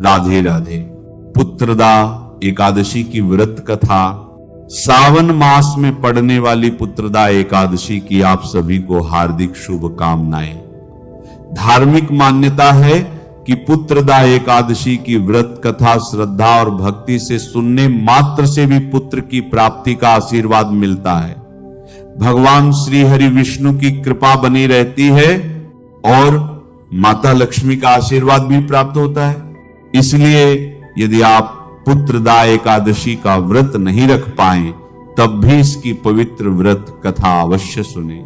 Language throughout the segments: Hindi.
राधे राधे। पुत्रदा एकादशी की व्रत कथा, सावन मास में पड़ने वाली पुत्रदा एकादशी की आप सभी को हार्दिक शुभकामनाएं। धार्मिक मान्यता है कि पुत्रदा एकादशी की व्रत कथा श्रद्धा और भक्ति से सुनने मात्र से भी पुत्र की प्राप्ति का आशीर्वाद मिलता है। भगवान श्री हरि विष्णु की कृपा बनी रहती है और माता लक्ष्मी का आशीर्वाद भी प्राप्त होता है। इसलिए यदि आप पुत्रदा एकादशी का व्रत नहीं रख पाए तब भी इसकी पवित्र व्रत कथा अवश्य सुने।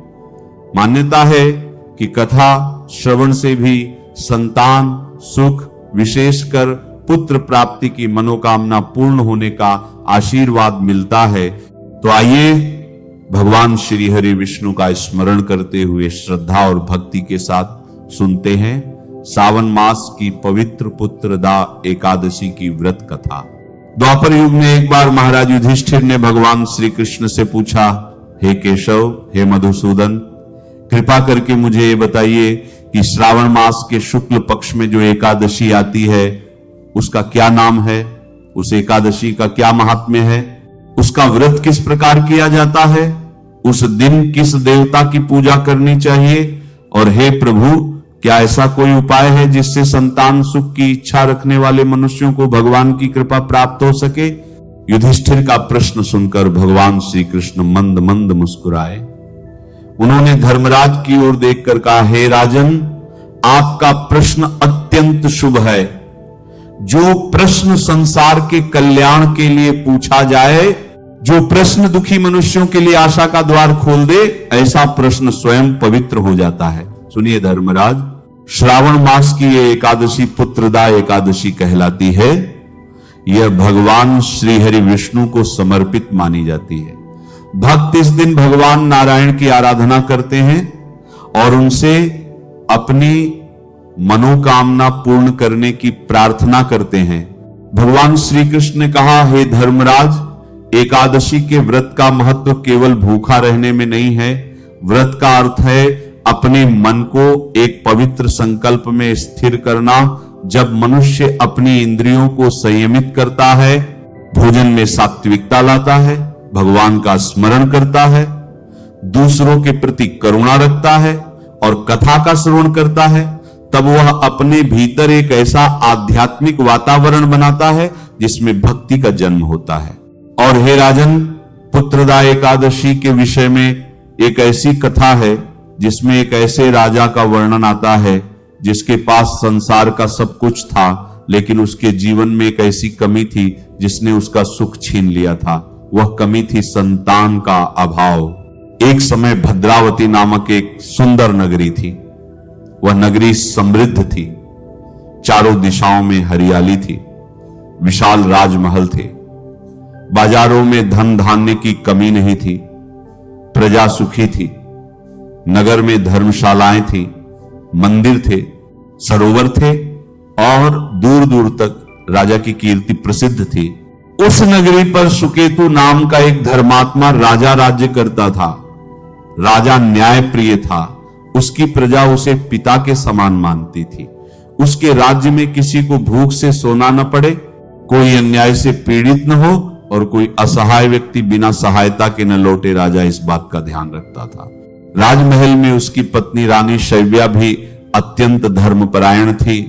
मान्यता है कि कथा श्रवण से भी संतान सुख, विशेषकर पुत्र प्राप्ति की मनोकामना पूर्ण होने का आशीर्वाद मिलता है। तो आइए भगवान श्री हरि विष्णु का स्मरण करते हुए श्रद्धा और भक्ति के साथ सुनते हैं सावन मास की पवित्र पुत्रदा एकादशी की व्रत कथा। द्वापर युग में एक बार महाराज युधिष्ठिर ने भगवान श्री कृष्ण से पूछा, हे केशव, हे मधुसूदन, कृपा करके मुझे ये बताइए कि श्रावण मास के शुक्ल पक्ष में जो एकादशी आती है उसका क्या नाम है, उस एकादशी का क्या महात्म्य है, उसका व्रत किस प्रकार किया जाता है, उस दिन किस देवता की पूजा करनी चाहिए, और हे प्रभु, क्या ऐसा कोई उपाय है जिससे संतान सुख की इच्छा रखने वाले मनुष्यों को भगवान की कृपा प्राप्त हो सके। युधिष्ठिर का प्रश्न सुनकर भगवान श्री कृष्ण मंद मंद मुस्कुराए। उन्होंने धर्मराज की ओर देखकर कहा, हे राजन, आपका प्रश्न अत्यंत शुभ है। जो प्रश्न संसार के कल्याण के लिए पूछा जाए, जो प्रश्न दुखी मनुष्यों के लिए आशा का द्वार खोल दे, ऐसा प्रश्न स्वयं पवित्र हो जाता है। सुनिए धर्मराज, श्रावण मास की ये एकादशी पुत्रदा एकादशी कहलाती है। यह भगवान श्री हरि विष्णु को समर्पित मानी जाती है। भक्त इस दिन भगवान नारायण की आराधना करते हैं और उनसे अपनी मनोकामना पूर्ण करने की प्रार्थना करते हैं। भगवान श्री कृष्ण ने कहा, हे धर्मराज, एकादशी के व्रत का महत्व केवल भूखा रहने में नहीं है। व्रत का अर्थ है अपने मन को एक पवित्र संकल्प में स्थिर करना। जब मनुष्य अपनी इंद्रियों को संयमित करता है, भोजन में सात्विकता लाता है, भगवान का स्मरण करता है, दूसरों के प्रति करुणा रखता है और कथा का श्रवण करता है, तब वह अपने भीतर एक ऐसा आध्यात्मिक वातावरण बनाता है जिसमें भक्ति का जन्म होता है। और हे राजन, पुत्रदा एकादशी के विषय में एक ऐसी कथा है जिसमें एक ऐसे राजा का वर्णन आता है जिसके पास संसार का सब कुछ था, लेकिन उसके जीवन में एक ऐसी कमी थी जिसने उसका सुख छीन लिया था। वह कमी थी संतान का अभाव। एक समय भद्रावती नामक एक सुंदर नगरी थी। वह नगरी समृद्ध थी, चारों दिशाओं में हरियाली थी, विशाल राजमहल थे, बाजारों में धन धान्य की कमी नहीं थी, प्रजा सुखी थी, नगर में धर्मशालाएं थी, मंदिर थे, सरोवर थे और दूर दूर तक राजा की कीर्ति प्रसिद्ध थी। उस नगरी पर सुकेतु नाम का एक धर्मात्मा राजा राज्य करता था। राजा न्याय प्रिय था, उसकी प्रजा उसे पिता के समान मानती थी। उसके राज्य में किसी को भूख से सोना न पड़े, कोई अन्याय से पीड़ित न हो और कोई असहाय व्यक्ति बिना सहायता के न लौटे। राजा इस बात का ध्यान रखता था। राजमहल में उसकी पत्नी रानी शैव्या भी अत्यंत धर्मपरायण थी।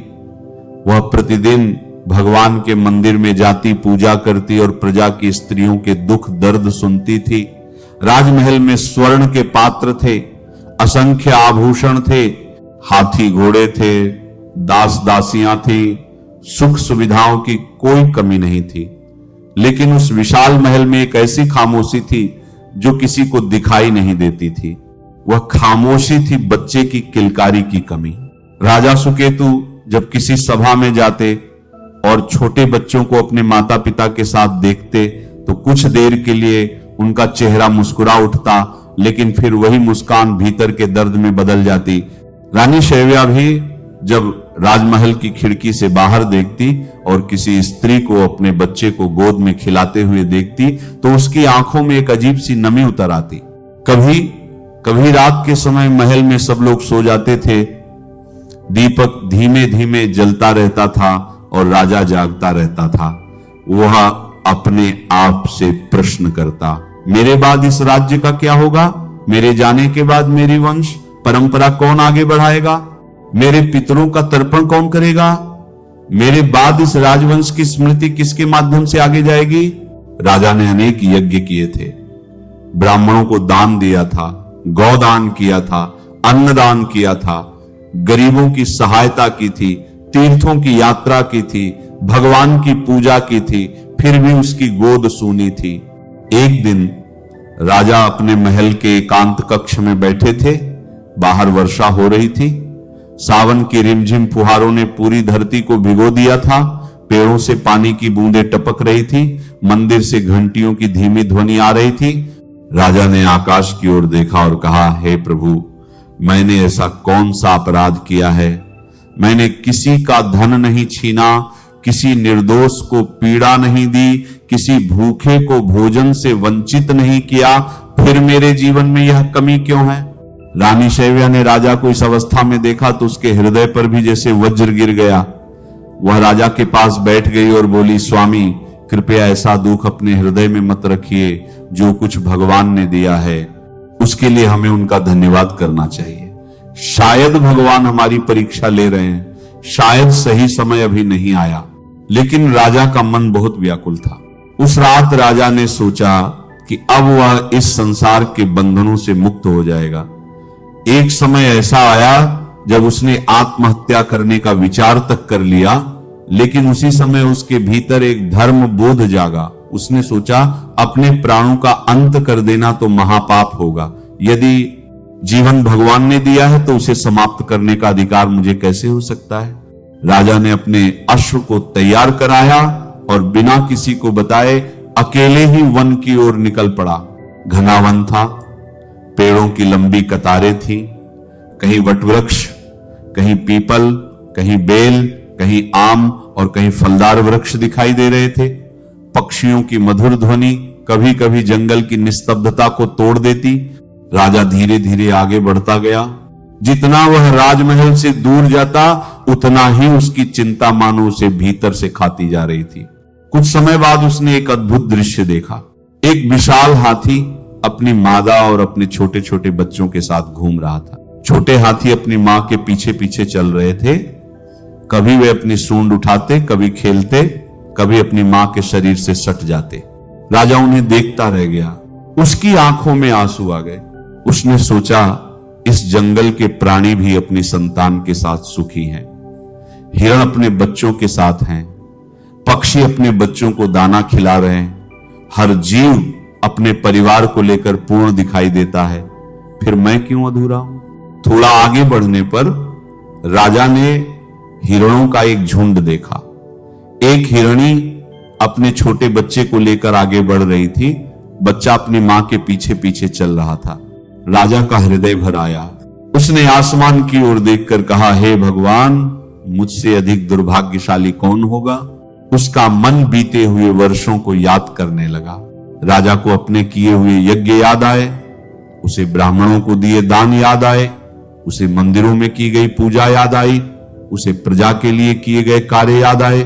वह प्रतिदिन भगवान के मंदिर में जाती, पूजा करती और प्रजा की स्त्रियों के दुख दर्द सुनती थी। राजमहल में स्वर्ण के पात्र थे, असंख्य आभूषण थे, हाथी घोड़े थे, दास दासियां थी, सुख सुविधाओं की कोई कमी नहीं थी। लेकिन उस विशाल महल में एक ऐसी खामोशी थी जो किसी को दिखाई नहीं देती थी। वह खामोशी थी बच्चे की किलकारी की कमी। राजा सुकेतु जब किसी सभा में जाते और छोटे बच्चों को अपने माता पिता के साथ देखते तो कुछ देर के लिए उनका चेहरा मुस्कुरा उठता, लेकिन फिर वही मुस्कान भीतर के दर्द में बदल जाती। रानी शैव्या भी जब राजमहल की खिड़की से बाहर देखती और किसी स्त्री को अपने बच्चे को गोद में खिलाते हुए देखती तो उसकी आंखों में एक अजीब सी नमी उतर आती। कभी रात के समय महल में सब लोग सो जाते थे, दीपक धीमे धीमे जलता रहता था और राजा जागता रहता था। वह अपने आप से प्रश्न करता, मेरे बाद इस राज्य का क्या होगा? मेरे जाने के बाद मेरी वंश परंपरा कौन आगे बढ़ाएगा? मेरे पितरों का तर्पण कौन करेगा? मेरे बाद इस राजवंश की स्मृति किसके माध्यम से आगे जाएगी? राजा ने अनेक यज्ञ किए थे, ब्राह्मणों को दान दिया था, गौदान किया था, अन्नदान किया था, गरीबों की सहायता की थी, तीर्थों की यात्रा की थी, भगवान की पूजा की थी, फिर भी उसकी गोद सूनी थी। एक दिन राजा अपने महल के एकांत कक्ष में बैठे थे। बाहर वर्षा हो रही थी। सावन की रिमझिम फुहारों ने पूरी धरती को भिगो दिया था। पेड़ों से पानी की बूंदें टपक रही थी। मंदिर से घंटियों की धीमी ध्वनि आ रही थी। राजा ने आकाश की ओर देखा और कहा, हे प्रभु, मैंने ऐसा कौन सा अपराध किया है? मैंने किसी का धन नहीं छीना, किसी निर्दोष को पीड़ा नहीं दी, किसी भूखे को भोजन से वंचित नहीं किया, फिर मेरे जीवन में यह कमी क्यों है? रानी शैव्या ने राजा को इस अवस्था में देखा तो उसके हृदय पर भी जैसे वज्र गिर गया। वह राजा के पास बैठ गई और बोली, स्वामी, कृपया ऐसा दुख अपने हृदय में मत रखिए। जो कुछ भगवान ने दिया है उसके लिए हमें उनका धन्यवाद करना चाहिए। शायद भगवान हमारी परीक्षा ले रहे हैं, शायद सही समय अभी नहीं आया। लेकिन राजा का मन बहुत व्याकुल था। उस रात राजा ने सोचा कि अब वह इस संसार के बंधनों से मुक्त हो जाएगा। एक समय ऐसा आया जब उसने आत्महत्या करने का विचार तक कर लिया, लेकिन उसी समय उसके भीतर एक धर्म बोध जागा। उसने सोचा, अपने प्राणों का अंत कर देना तो महापाप होगा। यदि जीवन भगवान ने दिया है तो उसे समाप्त करने का अधिकार मुझे कैसे हो सकता है? राजा ने अपने अश्व को तैयार कराया और बिना किसी को बताए अकेले ही वन की ओर निकल पड़ा। घना वन था, पेड़ों की लंबी कतारें थी, कहीं वटवृक्ष, कहीं पीपल, कहीं बेल, कहीं आम और कहीं फलदार वृक्ष दिखाई दे रहे थे। पक्षियों की मधुर ध्वनि कभी कभी जंगल की निस्तब्धता को तोड़ देती। राजा धीरे धीरे आगे बढ़ता गया। जितना वह राजमहल से दूर जाता उतना ही उसकी चिंता मानो उसे भीतर से खाती जा रही थी। कुछ समय बाद उसने एक अद्भुत दृश्य देखा। एक विशाल हाथी अपनी मादा और अपने छोटे छोटे बच्चों के साथ घूम रहा था। छोटे हाथी अपनी मां के पीछे पीछे चल रहे थे। कभी वे अपनी सूंड उठाते, कभी खेलते, कभी अपनी मां के शरीर से सट जाते। राजा उन्हें देखता रह गया। उसकी आंखों में आंसू आ गए। उसने सोचा, इस जंगल के प्राणी भी अपनी संतान के साथ सुखी हैं। हिरण अपने बच्चों के साथ हैं, पक्षी अपने बच्चों को दाना खिला रहे हैं। हर जीव अपने परिवार को लेकर पूर्ण दिखाई देता है। फिर मैं क्यों अधूरा हूं? थोड़ा आगे बढ़ने पर राजा ने हिरणों का एक झुंड देखा। एक हिरणी अपने छोटे बच्चे को लेकर आगे बढ़ रही थी। बच्चा अपनी मां के पीछे पीछे चल रहा था। राजा का हृदय भर आया। उसने आसमान की ओर देखकर कहा, हे भगवान, मुझसे अधिक दुर्भाग्यशाली कौन होगा? उसका मन बीते हुए वर्षों को याद करने लगा। राजा को अपने किए हुए यज्ञ याद आए, उसे ब्राह्मणों को दिए दान याद आए, उसे मंदिरों में की गई पूजा याद आई, उसे प्रजा के लिए किए गए कार्य याद आए।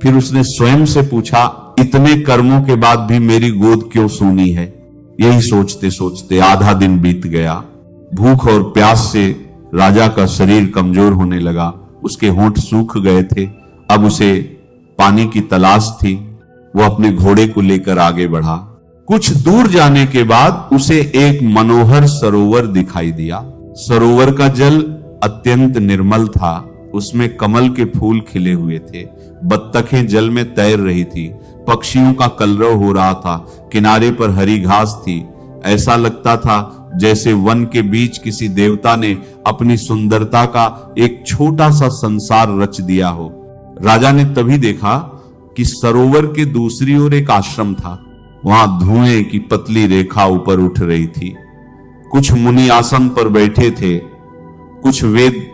फिर उसने स्वयं से पूछा, इतने कर्मों के बाद भी मेरी गोद क्यों सूनी है? यही सोचते सोचते आधा दिन बीत गया। भूख और प्यास से राजा का शरीर कमजोर होने लगा। उसके होंठ सूख गए थे। अब उसे पानी की तलाश थी। वो अपने घोड़े को लेकर आगे बढ़ा। कुछ दूर जाने के बाद उसे एक मनोहर सरोवर दिखाई दिया। सरोवर का जल अत्यंत निर्मल था। उसमें कमल के फूल खिले हुए थे। बत्तखें जल में तैर रही थी। पक्षियों का कलरव हो रहा था। किनारे पर हरी घास थी। ऐसा लगता था जैसे वन के बीच किसी देवता ने अपनी सुंदरता का एक छोटा सा संसार रच दिया हो। राजा ने तभी देखा कि सरोवर के दूसरी ओर एक आश्रम था। वहां धुएं की पतली रेखा ऊपर उठ रही थी। कुछ मुनि आसन पर बैठे थे। कुछ वेद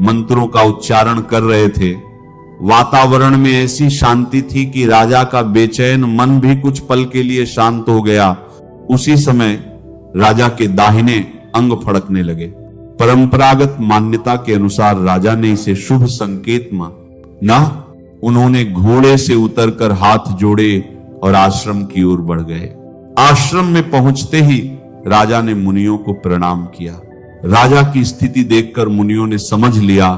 मंत्रों का उच्चारण कर रहे थे। वातावरण में ऐसी शांति थी कि राजा का बेचैन मन भी कुछ पल के लिए शांत हो गया। उसी समय राजा के दाहिने अंग फड़कने लगे। परंपरागत मान्यता के अनुसार राजा ने इसे शुभ संकेत माना। उन्होंने घोड़े से उतरकर हाथ जोड़े और आश्रम की ओर बढ़ गए। आश्रम में पहुंचते ही राजा ने मुनियों को प्रणाम किया। राजा की स्थिति देखकर मुनियों ने समझ लिया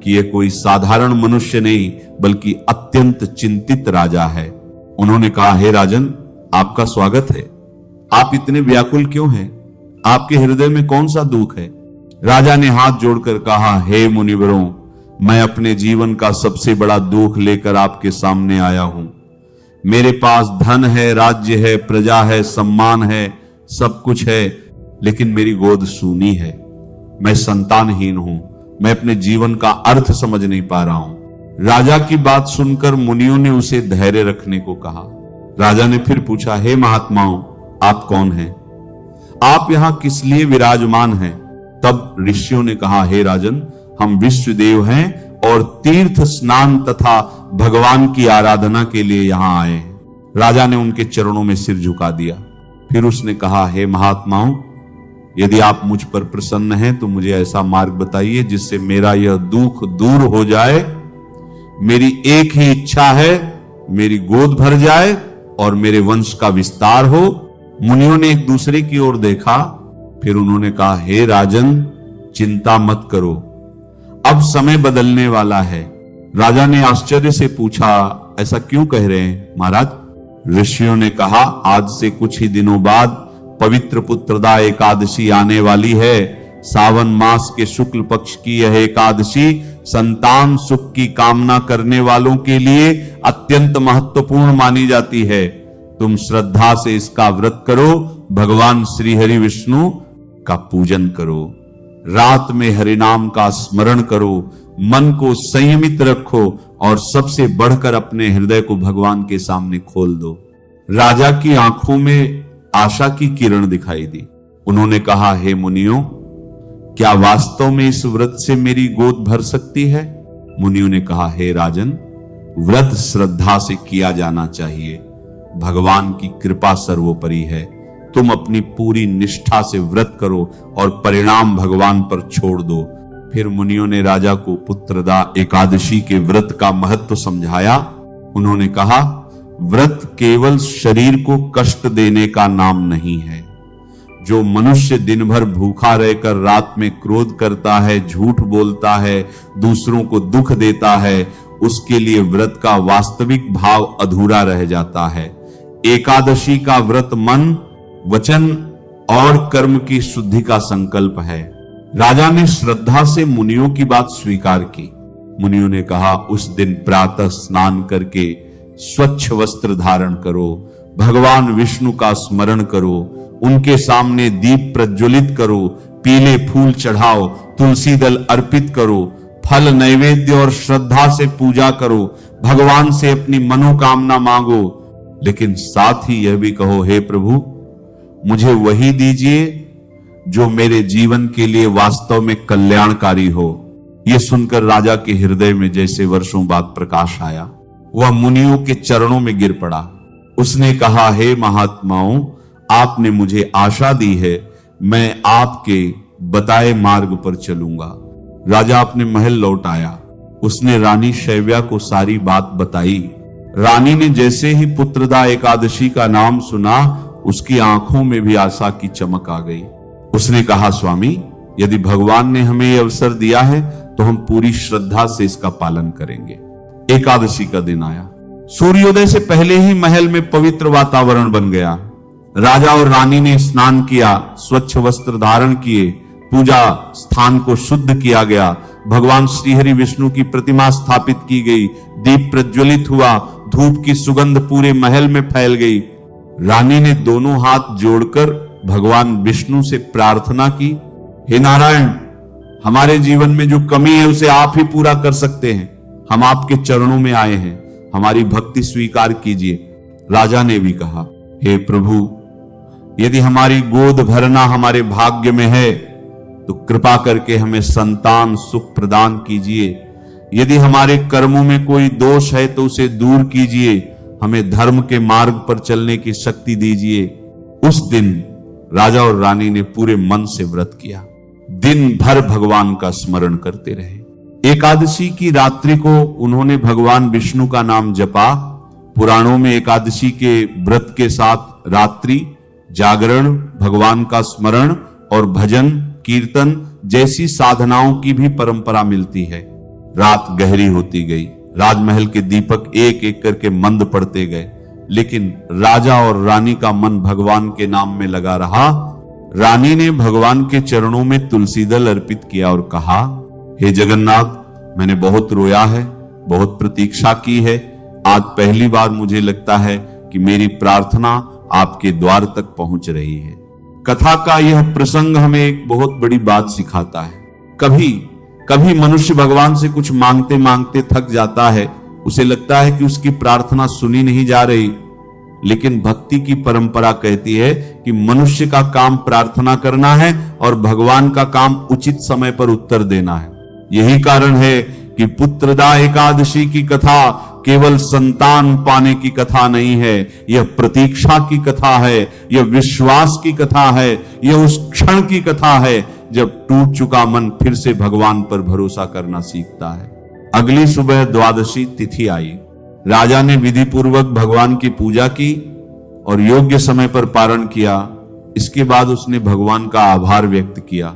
कि यह कोई साधारण मनुष्य नहीं बल्कि अत्यंत चिंतित राजा है। उन्होंने कहा, हे राजन, आपका स्वागत है। आप इतने व्याकुल क्यों हैं? आपके हृदय में कौन सा दुख है? राजा ने हाथ जोड़कर कहा, हे मुनिवरों, मैं अपने जीवन का सबसे बड़ा दुख लेकर आपके सामने आया हूं। मेरे पास धन है, राज्य है, प्रजा है, सम्मान है, सब कुछ है, लेकिन मेरी गोद सूनी है। मैं संतानहीन हूं। मैं अपने जीवन का अर्थ समझ नहीं पा रहा हूं। राजा की बात सुनकर मुनियों ने उसे धैर्य रखने को कहा। राजा ने फिर पूछा, हे महात्माओं, आप कौन हैं? आप यहां किस लिए विराजमान हैं? तब ऋषियों ने कहा, हे राजन, हम विश्वदेव हैं और तीर्थ स्नान तथा भगवान की आराधना के लिए यहां आए हैं। राजा ने उनके चरणों में सिर झुका दिया। फिर उसने कहा, हे महात्माओं, यदि आप मुझ पर प्रसन्न हैं तो मुझे ऐसा मार्ग बताइए जिससे मेरा यह दुख दूर हो जाए। मेरी एक ही इच्छा है, मेरी गोद भर जाए और मेरे वंश का विस्तार हो। मुनियों ने एक दूसरे की ओर देखा। फिर उन्होंने कहा, हे राजन, चिंता मत करो, अब समय बदलने वाला है। राजा ने आश्चर्य से पूछा, ऐसा क्यों कह रहे हैं महाराज? ऋषियों ने कहा, आज से कुछ ही दिनों बाद पवित्र पुत्रदा एकादशी आने वाली है। सावन मास के शुक्ल पक्ष की यह एकादशी संतान सुख की कामना करने वालों के लिए अत्यंत महत्वपूर्ण मानी जाती है। तुम श्रद्धा से इसका व्रत करो, भगवान श्री हरि विष्णु का पूजन करो, रात में हरिनाम का स्मरण करो, मन को संयमित रखो और सबसे बढ़कर अपने हृदय को भगवान के सामने खोल दो। राजा की आंखों में आशा की किरण दिखाई दी। उन्होंने कहा, हे मुनियों, क्या वास्तव में इस व्रत से मेरी गोद भर सकती है? मुनियों ने कहा, हे राजन, व्रत श्रद्धा से किया जाना चाहिए। भगवान की कृपा सर्वोपरि है। तुम अपनी पूरी निष्ठा से व्रत करो और परिणाम भगवान पर छोड़ दो। फिर मुनियों ने राजा को पुत्रदा एकादशी के व्रत का महत्व समझाया। उन्होंने कहा, व्रत केवल शरीर को कष्ट देने का नाम नहीं है। जो मनुष्य दिन भर भूखा रहकर रात में क्रोध करता है, झूठ बोलता है, दूसरों को दुख देता है, उसके लिए व्रत का वास्तविक भाव अधूरा रह जाता है। एकादशी का व्रत मन, वचन और कर्म की शुद्धि का संकल्प है। राजा ने श्रद्धा से मुनियों की बात स्वीकार की। मुनियों ने कहा, उस दिन प्रातः स्नान करके स्वच्छ वस्त्र धारण करो, भगवान विष्णु का स्मरण करो, उनके सामने दीप प्रज्वलित करो, पीले फूल चढ़ाओ, तुलसी दल अर्पित करो, फल नैवेद्य और श्रद्धा से पूजा करो, भगवान से अपनी मनोकामना मांगो, लेकिन साथ ही यह भी कहो, हे प्रभु, मुझे वही दीजिए जो मेरे जीवन के लिए वास्तव में कल्याणकारी हो। यह सुनकर राजा के हृदय में जैसे वर्षों बाद प्रकाश आया। वह मुनियों के चरणों में गिर पड़ा। उसने कहा, हे महात्माओं, आपने मुझे आशा दी है, मैं आपके बताए मार्ग पर चलूंगा। राजा अपने महल लौट आया। उसने रानी शैव्या को सारी बात बताई। रानी ने जैसे ही पुत्रदा एकादशी का नाम सुना, उसकी आंखों में भी आशा की चमक आ गई। उसने कहा, स्वामी, यदि भगवान ने हमें यह अवसर दिया है तो हम पूरी श्रद्धा से इसका पालन करेंगे। एकादशी का दिन आया। सूर्योदय से पहले ही महल में पवित्र वातावरण बन गया। राजा और रानी ने स्नान किया, स्वच्छ वस्त्र धारण किए, पूजा स्थान को शुद्ध किया गया, भगवान श्रीहरि विष्णु की प्रतिमा स्थापित की गई, दीप प्रज्वलित हुआ, धूप की सुगंध पूरे महल में फैल गई। रानी ने दोनों हाथ जोड़कर भगवान विष्णु से प्रार्थना की, हे नारायण, हमारे जीवन में जो कमी है उसे आप ही पूरा कर सकते हैं। हम आपके चरणों में आए हैं, हमारी भक्ति स्वीकार कीजिए। राजा ने भी कहा, हे प्रभु, यदि हमारी गोद भरना हमारे भाग्य में है तो कृपा करके हमें संतान सुख प्रदान कीजिए। यदि हमारे कर्मों में कोई दोष है तो उसे दूर कीजिए, हमें धर्म के मार्ग पर चलने की शक्ति दीजिए। उस दिन राजा और रानी ने पूरे मन से व्रत किया, दिन भर भगवान का स्मरण करते रहे। एकादशी की रात्रि को उन्होंने भगवान विष्णु का नाम जपा। पुराणों में एकादशी के व्रत के साथ रात्रि जागरण, भगवान का स्मरण और भजन कीर्तन जैसी साधनाओं की भी परंपरा मिलती है। रात गहरी होती गई, राजमहल के दीपक एक एक करके मंद पड़ते गए, लेकिन राजा और रानी का मन भगवान के नाम में लगा रहा। रानी ने भगवान के चरणों में तुलसी दल अर्पित किया और कहा, हे जगन्नाथ, मैंने बहुत रोया है, बहुत प्रतीक्षा की है। आज पहली बार मुझे लगता है कि मेरी प्रार्थना आपके द्वार तक पहुंच रही है। कथा का यह प्रसंग हमें एक बहुत बड़ी बात सिखाता है। कभी कभी मनुष्य भगवान से कुछ मांगते मांगते थक जाता है, उसे लगता है कि उसकी प्रार्थना सुनी नहीं जा रही। लेकिन भक्ति की परंपरा कहती है कि मनुष्य का काम प्रार्थना करना है और भगवान का काम उचित समय पर उत्तर देना है। यही कारण है कि पुत्रदा एकादशी की कथा केवल संतान पाने की कथा नहीं है, यह प्रतीक्षा की कथा है, यह विश्वास की कथा है, यह उस क्षण की कथा है जब टूट चुका मन फिर से भगवान पर भरोसा करना सीखता है। अगली सुबह द्वादशी तिथि आई। राजा ने विधि पूर्वक भगवान की पूजा की और योग्य समय पर पारण किया। इसके बाद उसने भगवान का आभार व्यक्त किया।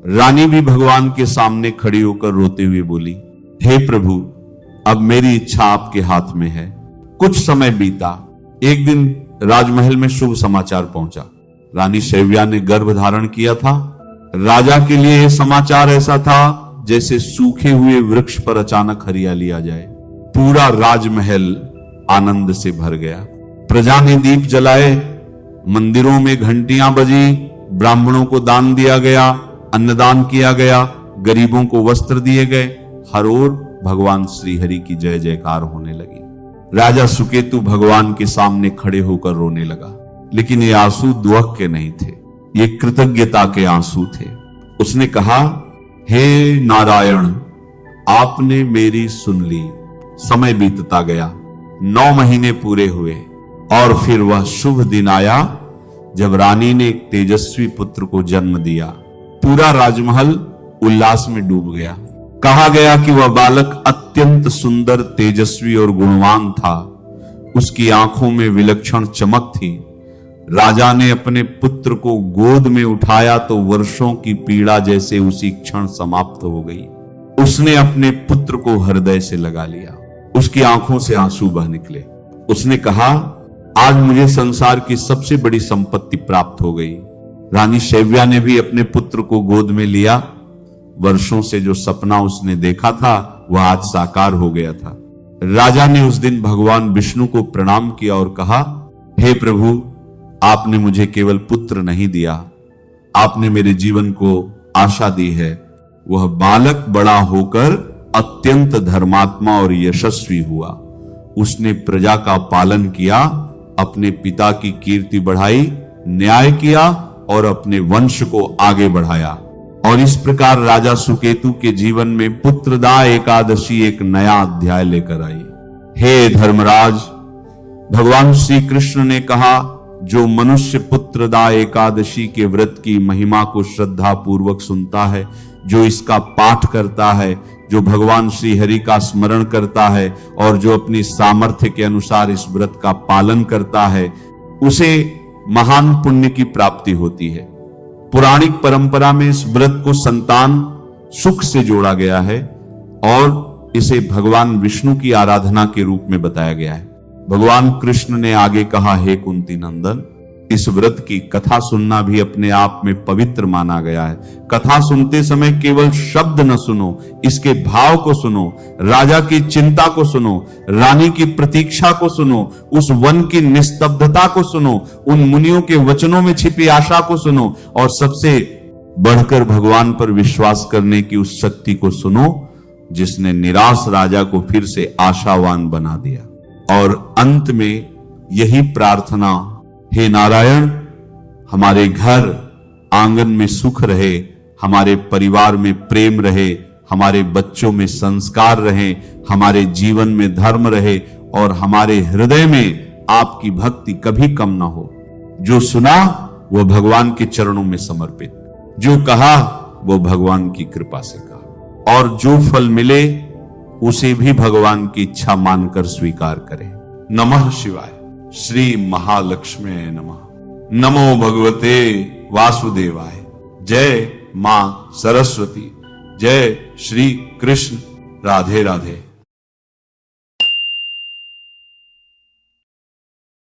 रानी भी भगवान के सामने खड़ी होकर रोते हुए बोली, हे प्रभु, अब मेरी इच्छा आपके हाथ में है। कुछ समय बीता। एक दिन राजमहल में शुभ समाचार पहुंचा। रानी शैव्या ने गर्भ धारण किया था। राजा के लिए यह समाचार ऐसा था जैसे सूखे हुए वृक्ष पर अचानक हरियाली आ जाए। पूरा राजमहल आनंद से भर गया। प्रजा ने दीप जलाए, मंदिरों में घंटियां बजी, ब्राह्मणों को दान दिया गया, अन्नदान किया गया, गरीबों को वस्त्र दिए गए। हर ओर भगवान श्री हरि की जय जयकार होने लगी। राजा सुकेतु भगवान के सामने खड़े होकर रोने लगा, लेकिन ये आंसू दुख के नहीं थे, ये कृतज्ञता के आंसू थे। उसने कहा, हे नारायण, आपने मेरी सुन ली। समय बीतता गया, 9 महीने पूरे हुए और फिर वह शुभ दिन आया जब रानी ने एक तेजस्वी पुत्र को जन्म दिया। पूरा राजमहल उल्लास में डूब गया। कहा गया कि वह बालक अत्यंत सुंदर, तेजस्वी और गुणवान था। उसकी आंखों में विलक्षण चमक थी। राजा ने अपने पुत्र को गोद में उठाया तो वर्षों की पीड़ा जैसे उसी क्षण समाप्त हो गई। उसने अपने पुत्र को हृदय से लगा लिया। उसकी आंखों से आंसू बह निकले। उसने कहा, आज मुझे संसार की सबसे बड़ी संपत्ति प्राप्त हो गई। रानी शैव्या ने भी अपने पुत्र को गोद में लिया। वर्षों से जो सपना उसने देखा था वह आज साकार हो गया था। राजा ने उस दिन भगवान विष्णु को प्रणाम किया और कहा, हे प्रभु, आपने मुझे केवल पुत्र नहीं दिया, आपने मेरे जीवन को आशा दी है। वह बालक बड़ा होकर अत्यंत धर्मात्मा और यशस्वी हुआ। उसने प्रजा का पालन किया, अपने पिता की कीर्ति बढ़ाई, न्याय किया और अपने वंश को आगे बढ़ाया। और इस प्रकार राजा सुकेतु के जीवन में पुत्रदा एकादशी एक नया अध्याय लेकर आई। हे धर्मराज, भगवान श्री कृष्ण ने कहा, जो मनुष्य पुत्रदा एकादशी के व्रत की महिमा को श्रद्धा पूर्वक सुनता है, जो इसका पाठ करता है, जो भगवान श्री हरि का स्मरण करता है और जो अपनी सामर्थ्य के अनुसार इस व्रत का पालन करता है, उसे महान पुण्य की प्राप्ति होती है। पौराणिक परंपरा में इस व्रत को संतान सुख से जोड़ा गया है और इसे भगवान विष्णु की आराधना के रूप में बताया गया है। भगवान कृष्ण ने आगे कहा, हे कुंती नंदन, इस व्रत की कथा सुनना भी अपने आप में पवित्र माना गया है। कथा सुनते समय केवल शब्द न सुनो, इसके भाव को सुनो, राजा की चिंता को सुनो, रानी की प्रतीक्षा को सुनो, उस वन की निस्तब्धता को सुनो, उन मुनियों के वचनों में छिपी आशा को सुनो और सबसे बढ़कर भगवान पर विश्वास करने की उस शक्ति को सुनो जिसने निराश राजा को फिर से आशावान बना दिया। और अंत में यही प्रार्थना, हे नारायण, हमारे घर आंगन में सुख रहे, हमारे परिवार में प्रेम रहे, हमारे बच्चों में संस्कार रहे, हमारे जीवन में धर्म रहे और हमारे हृदय में आपकी भक्ति कभी कम ना हो। जो सुना वो भगवान के चरणों में समर्पित, जो कहा वो भगवान की कृपा से कहा। और जो फल मिले उसे भी भगवान की इच्छा मानकर स्वीकार करें। नमः शिवाय। श्री महालक्ष्मी नमः। नमो भगवते वासुदेवाय। जय मां सरस्वती। जय श्री कृष्ण। राधे राधे।